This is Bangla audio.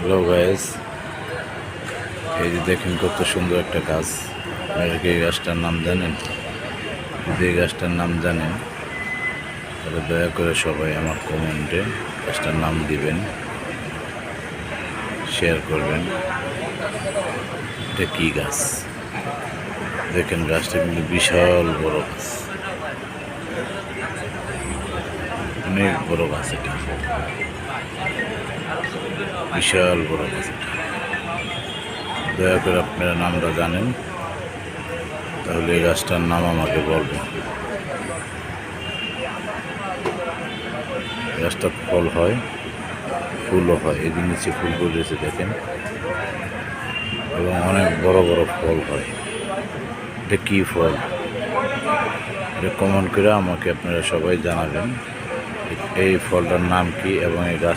হ্যালো গাইস, এই যে দেখেন কত সুন্দর একটা গাছ। আপনারা কি এই গাছটার নাম জানেন? যদি এই গাছটার নাম জানেন তাহলে দয়া করে সবাই আমার কমেন্টে গাছটার নাম দিবেন, শেয়ার করবেন। এটা কি গাছ? দেখেন গাছটা কিন্তু বিশাল বড় গাছ, অনেক বড় গাছ। এটা বিশাল বড় গাছ। দয়া করে আপনারা নামটা জানেন তাহলে এই গাছটার নাম আমাকে বলবেন। গাছটা ফল হয়, ফুলও হয়। এই যে নিচে ফুল রয়েছে দেখেন, এবং অনেক বড় বড় ফল হয়। এটা কী ফল? এটা কমেন্ট করে আমাকে আপনারা সবাই জানাবেন এই ফলটার নাম কি এবং এই গাছ